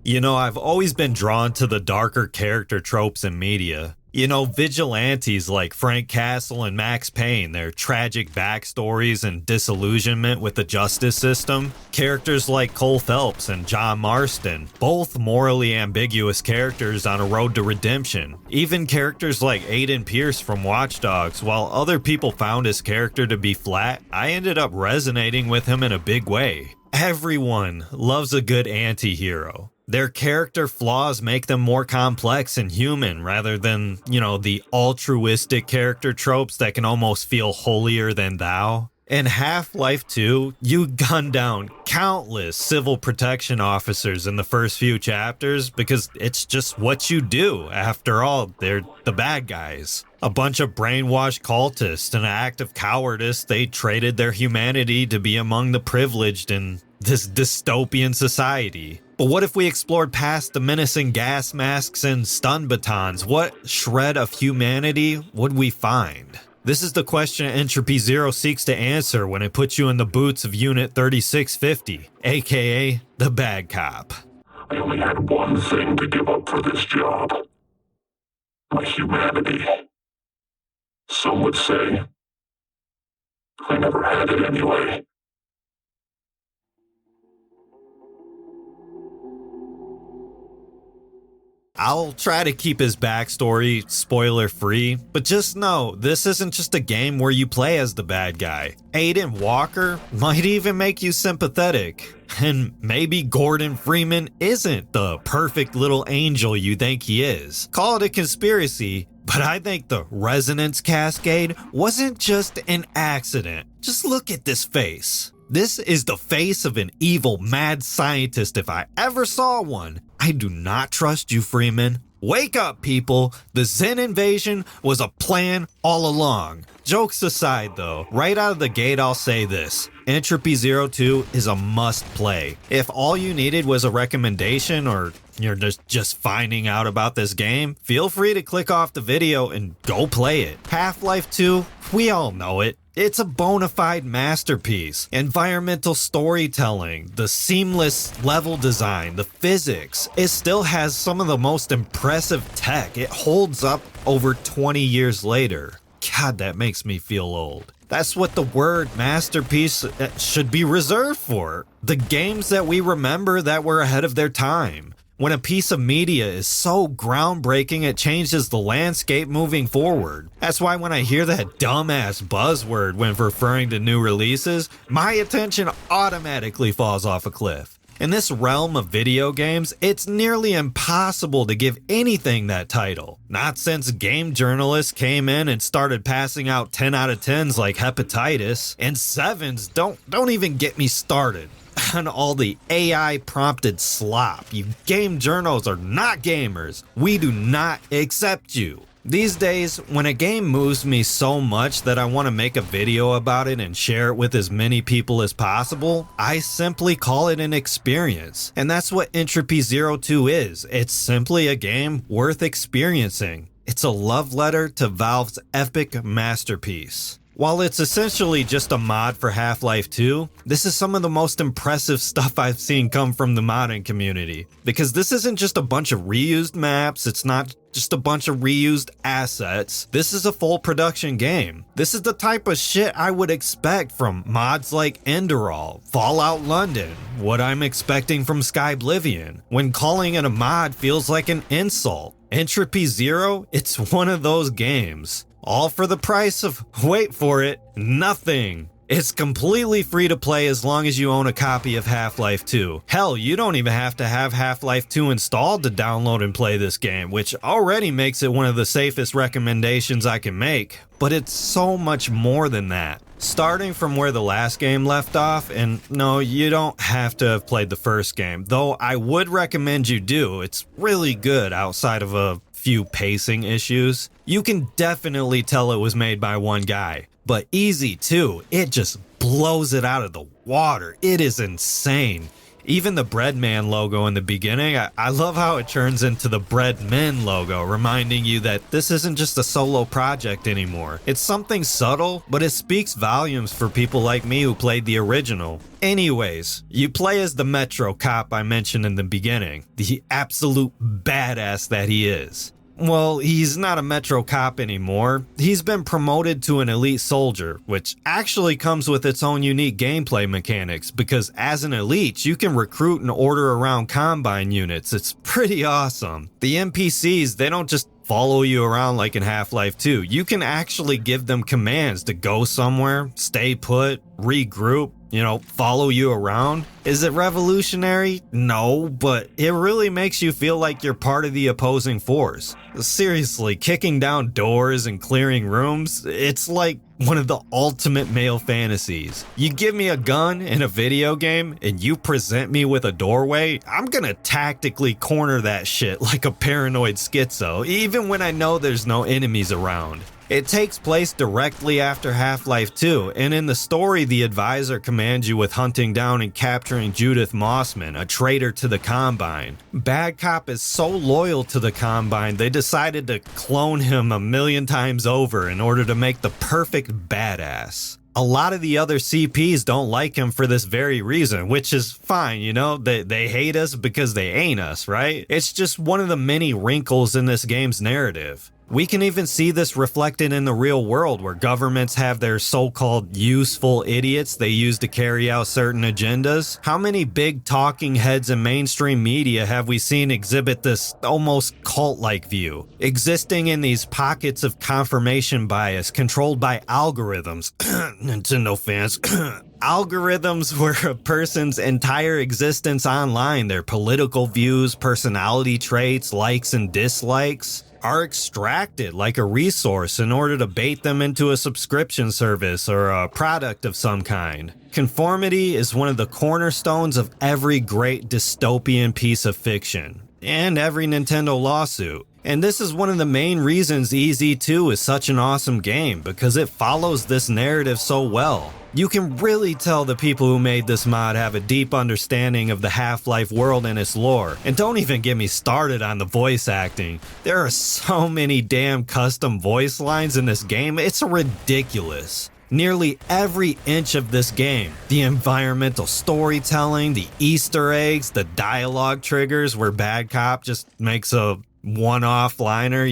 You know, I've always been drawn to the darker character tropes in media. You know, vigilantes like Frank Castle and Max Payne, their tragic backstories and disillusionment with the justice system. Characters like Cole Phelps and John Marston, both morally ambiguous characters on a road to redemption. Even characters like Aiden Pierce from Watch Dogs, while other people found his character to be flat, I ended up resonating with him in a big way. Everyone loves a good anti-hero. Their character flaws make them more complex and human rather than, the altruistic character tropes that can almost feel holier than thou. In Half-Life 2, you gun down countless civil protection officers in the first few chapters because it's just what you do. After all, they're the bad guys. A bunch of brainwashed cultists, in an act of cowardice, they traded their humanity to be among the privileged in this dystopian society. But what if we explored past the menacing gas masks and stun batons? What shred of humanity would we find? This is the question Entropy Zero seeks to answer when it puts you in the boots of Unit 3650, aka the bad cop. I only had one thing to give up for this job. My humanity. Some would say I never had it anyway. I'll try to keep his backstory spoiler free, but just know this isn't just a game where you play as the bad guy. Aiden Walker might even make you sympathetic. And maybe Gordon Freeman isn't the perfect little angel you think he is. Call it a conspiracy, but I think the resonance cascade wasn't just an accident. Just look at this face. This is the face of an evil mad scientist if I ever saw one. I do not trust you, Freeman. Wake up, people. The Zen invasion was a plan all along. Jokes aside, though, right out of the gate, I'll say this. Entropy 02 is a must play. If all you needed was a recommendation or you're just finding out about this game, feel free to click off the video and go play it. Half-Life 2, we all know it. It's a bona fide masterpiece. Environmental storytelling, the seamless level design, the physics. It still has some of the most impressive tech. It holds up over 20 years later. God, that makes me feel old. That's what the word masterpiece should be reserved for. The games that we remember that were ahead of their time. When a piece of media is so groundbreaking, it changes the landscape moving forward. That's why when I hear that dumbass buzzword when referring to new releases, my attention automatically falls off a cliff. In this realm of video games, it's nearly impossible to give anything that title. Not since game journalists came in and started passing out 10 out of 10s like hepatitis, and 7s don't even get me started on all the AI prompted slop. You game journals are not gamers. We do not accept you. These days, when a game moves me so much that I want to make a video about it and share it with as many people as possible, I simply call it an experience. And that's what Entropy 02 is. It's simply a game worth experiencing. It's a love letter to Valve's epic masterpiece. While it's essentially just a mod for Half-Life 2, this is some of the most impressive stuff I've seen come from the modding community. Because this isn't just a bunch of reused maps, it's not just a bunch of reused assets. This is a full production game. This is the type of shit I would expect from mods like Enderall, Fallout London, what I'm expecting from Skyblivion. When calling it a mod feels like an insult. Entropy Zero, it's one of those games. All for the price of, wait for it, nothing. It's completely free to play as long as you own a copy of Half-Life 2. Hell, you don't even have to have Half-Life 2 installed to download and play this game, which already makes it one of the safest recommendations I can make. But it's so much more than that. Starting from where the last game left off, and no, you don't have to have played the first game, though I would recommend you do. It's really good outside of a few pacing issues. You can definitely tell it was made by one guy, but easy too. It just blows it out of the water. It is insane. Even the Breadman logo in the beginning, I love how it turns into the Breadmen logo, reminding you that this isn't just a solo project anymore. It's something subtle, but it speaks volumes for people like me who played the original. Anyways, you play as the Metro cop I mentioned in the beginning, the absolute badass that he is. Well, he's not a Metro cop anymore. He's been promoted to an elite soldier, which actually comes with its own unique gameplay mechanics because as an elite, you can recruit and order around Combine units. It's pretty awesome. The NPCs, they don't just follow you around like in Half-Life 2. You can actually give them commands to go somewhere, stay put, regroup, follow you around. Is it revolutionary? No, but it really makes you feel like you're part of the opposing force. Seriously, kicking down doors and clearing rooms, it's like one of the ultimate male fantasies. You give me a gun in a video game and you present me with a doorway, I'm gonna tactically corner that shit like a paranoid schizo, even when I know there's no enemies around. It takes place directly after Half-Life 2, and in the story, the advisor commands you with hunting down and capturing Judith Mossman, a traitor to the Combine. Bad Cop is so loyal to the Combine, they decided to clone him a million times over in order to make the perfect badass. A lot of the other CPs don't like him for this very reason, which is fine, they hate us because they ain't us, right? It's just one of the many wrinkles in this game's narrative. We can even see this reflected in the real world where governments have their so-called useful idiots they use to carry out certain agendas. How many big talking heads in mainstream media have we seen exhibit this almost cult-like view? Existing in these pockets of confirmation bias controlled by algorithms. Nintendo fans. Algorithms where a person's entire existence online, their political views, personality traits, likes and dislikes, are extracted like a resource in order to bait them into a subscription service or a product of some kind. Conformity is one of the cornerstones of every great dystopian piece of fiction, and every Nintendo lawsuit. And this is one of the main reasons EZ2 is such an awesome game, because it follows this narrative so well. You can really tell the people who made this mod have a deep understanding of the Half-Life world and its lore. And don't even get me started on the voice acting. There are so many damn custom voice lines in this game, it's ridiculous. Nearly every inch of this game, the environmental storytelling, the Easter eggs, the dialogue triggers where Bad Cop just makes a one-off liner,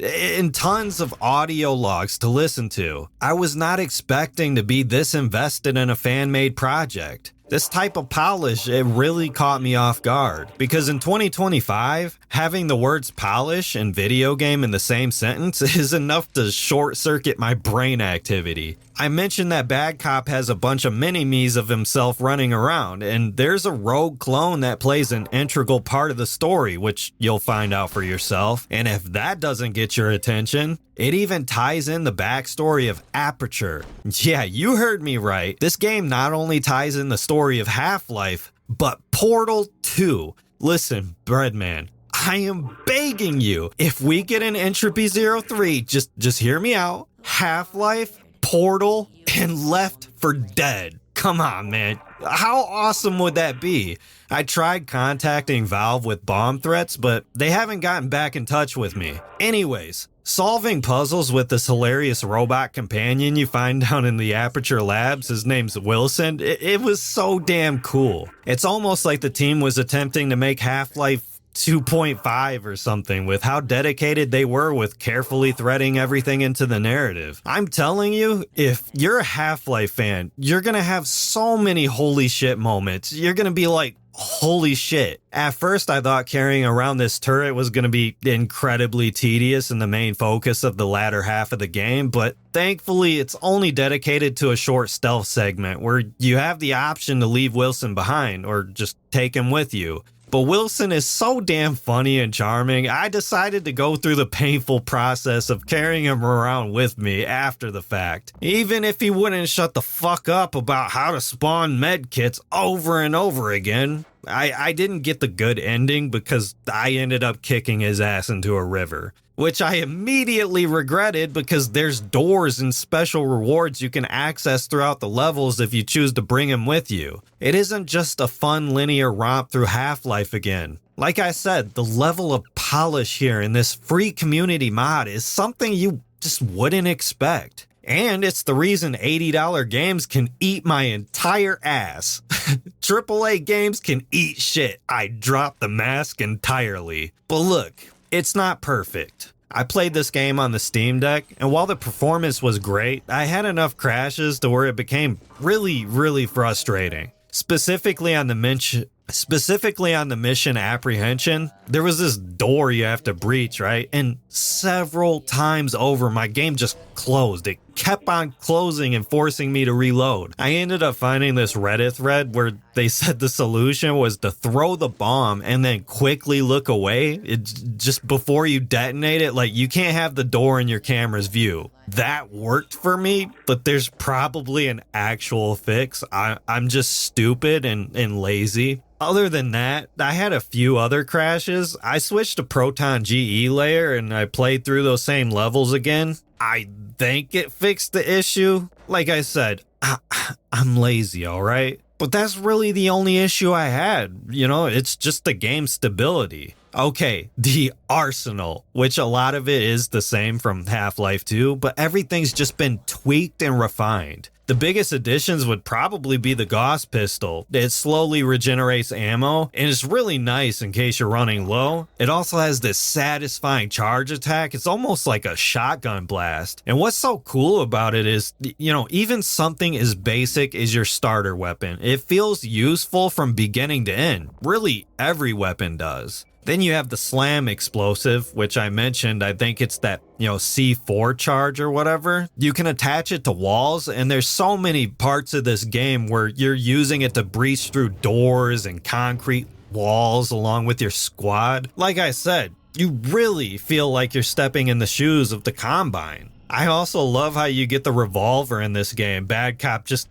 and tons of audio logs to listen to. I was not expecting to be this invested in a fan-made project. This type of polish, it really caught me off guard, because in 2025, having the words polish and video game in the same sentence is enough to short-circuit my brain activity. I mentioned that Bad Cop has a bunch of mini-me's of himself running around, and there's a rogue clone that plays an integral part of the story, which you'll find out for yourself. And if that doesn't get your attention, it even ties in the backstory of Aperture. Yeah, you heard me right. This game not only ties in the story of Half-Life, but Portal 2. Listen, Breadman, I am begging you, if we get an Entropy 03, just hear me out. Half-Life, Portal, and Left 4 Dead. Come on, man. How awesome would that be? I tried contacting Valve with bomb threats, but they haven't gotten back in touch with me. Anyways, solving puzzles with this hilarious robot companion you find down in the Aperture Labs, his name's Wilson, it was so damn cool. It's almost like the team was attempting to make Half-Life 2.5 or something with how dedicated they were with carefully threading everything into the narrative. I'm telling you, if you're a Half-Life fan, you're gonna have so many holy shit moments. You're gonna be like, holy shit. At first, I thought carrying around this turret was going to be incredibly tedious and the main focus of the latter half of the game, but thankfully, it's only dedicated to a short stealth segment where you have the option to leave Wilson behind or just take him with you. But Wilson is so damn funny and charming, I decided to go through the painful process of carrying him around with me after the fact. Even if he wouldn't shut the fuck up about how to spawn medkits over and over again. I didn't get the good ending because I ended up kicking his ass into a river. which I immediately regretted because there's doors and special rewards you can access throughout the levels if you choose to bring them with you. It isn't just a fun linear romp through Half-Life again. Like I said, the level of polish here in this free community mod is something you just wouldn't expect. And it's the reason $80 games can eat my entire ass. AAA games can eat shit. I dropped the mask entirely. But look, it's not perfect. I played this game on the Steam Deck, and while the performance was great, I had enough crashes to where it became really frustrating. Specifically on the mission apprehension, there was this door you have to breach, right? And several times over, my game just closed. It kept on closing and forcing me to reload. I ended up finding this Reddit thread where they said the solution was to throw the bomb and then quickly look away. It just before you detonate it, like you can't have the door in your camera's view. That worked for me, but there's probably an actual fix. I'm just stupid and lazy. Other than that, I had a few other crashes. I switched to Proton GE layer and I played through those same levels again. I think it fixed the issue. Like I said, I'm lazy, all right? But that's really the only issue I had. You know, it's just the game stability. Okay, the arsenal, which a lot of it is the same from Half-Life 2, but everything's just been tweaked and refined. The biggest additions would probably be the Gauss pistol. It slowly regenerates ammo, and it's really nice in case you're running low. It also has this satisfying charge attack. It's almost like a shotgun blast. And what's so cool about it is, you know, even something as basic as your starter weapon, it feels useful from beginning to end. Really, every weapon does. Then you have the slam explosive, which I mentioned. I think it's that, C4 charge or whatever. You can attach it to walls, and there's so many parts of this game where you're using it to breach through doors and concrete walls along with your squad. Like I said, you really feel like you're stepping in the shoes of the Combine. I also love how you get the revolver in this game. Bad Cop just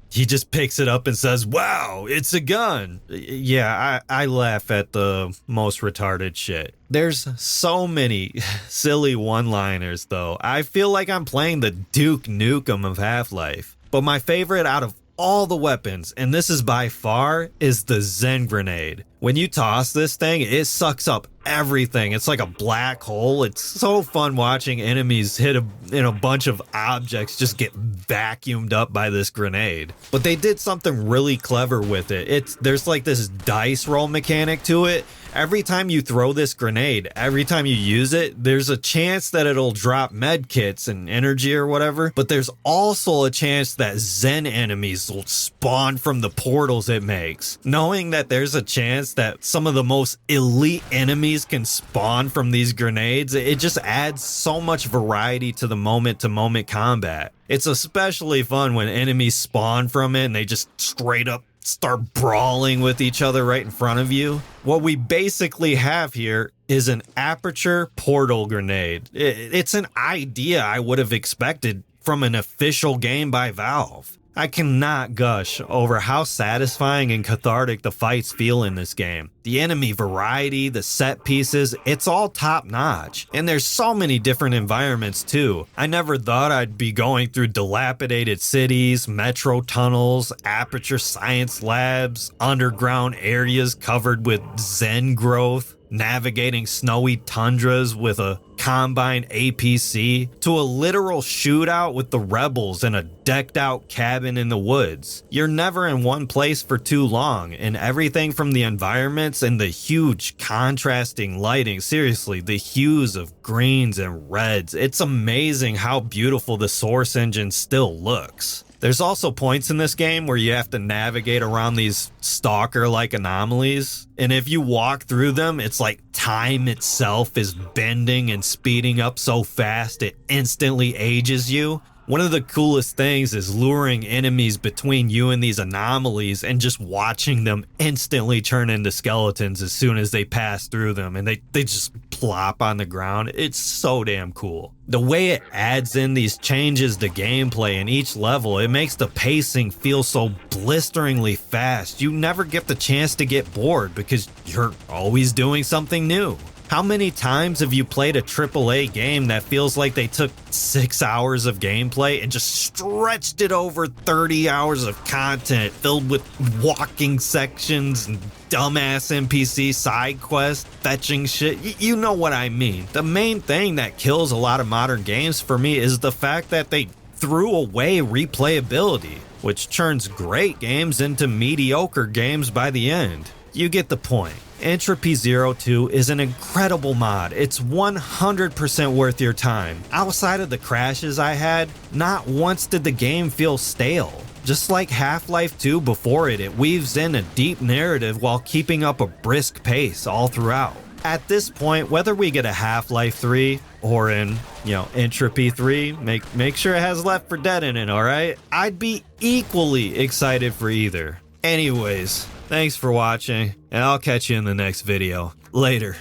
picks it up and says, "Wow, it's a gun." Yeah, I laugh at the most retarded shit. There's so many silly one-liners though. I feel like I'm playing the Duke Nukem of Half-Life. But my favorite out of all the weapons, and this is by far, is the Zen grenade. When you toss this thing, it sucks up everything. It's like a black hole. It's so fun watching enemies hit a bunch of objects just get vacuumed up by this grenade. But they did something really clever with it. There's like this dice roll mechanic to it. Every time you throw this grenade, every time you use it, there's a chance that it'll drop med kits and energy or whatever, but there's also a chance that Zen enemies will spawn from the portals it makes. Knowing that there's a chance that some of the most elite enemies can spawn from these grenades, it just adds so much variety to the moment-to-moment combat. It's especially fun when enemies spawn from it and they just straight up start brawling with each other right in front of you. What we basically have here is an aperture portal grenade. It's an idea I would have expected from an official game by Valve. I cannot gush over how satisfying and cathartic the fights feel in this game. The enemy variety, the set pieces, it's all top notch. And there's so many different environments too. I never thought I'd be going through dilapidated cities, metro tunnels, aperture science labs, underground areas covered with Zen growth, navigating snowy tundras with a Combine APC, to a literal shootout with the rebels in a decked out cabin in the woods. You're never in one place for too long, and everything from the environments and the huge contrasting lighting, seriously, the hues of greens and reds, it's amazing how beautiful the Source engine still looks. There's also points in this game where you have to navigate around these stalker-like anomalies, and if you walk through them, it's like time itself is bending and speeding up so fast it instantly ages you. One of the coolest things is luring enemies between you and these anomalies and just watching them instantly turn into skeletons as soon as they pass through them, and they just plop on the ground. It's so damn cool. The way it adds in these changes to gameplay in each level, it makes the pacing feel so blisteringly fast. You never get the chance to get bored because you're always doing something new. How many times have you played a AAA game that feels like they took 6 hours of gameplay and just stretched it over 30 hours of content filled with walking sections and dumbass NPC side quests, fetching shit? You know what I mean. The main thing that kills a lot of modern games for me is the fact that they threw away replayability, which turns great games into mediocre games by the end. You get the point. Entropy 02 is an incredible mod. It's 100% worth your time. Outside of the crashes I had, not once did the game feel stale. Just like Half-Life 2 before it, it weaves in a deep narrative while keeping up a brisk pace all throughout. At this point, whether we get a Half-Life 3 or Entropy 3, make sure it has Left 4 Dead in it, alright? I'd be equally excited for either. Anyways, thanks for watching, and I'll catch you in the next video. Later.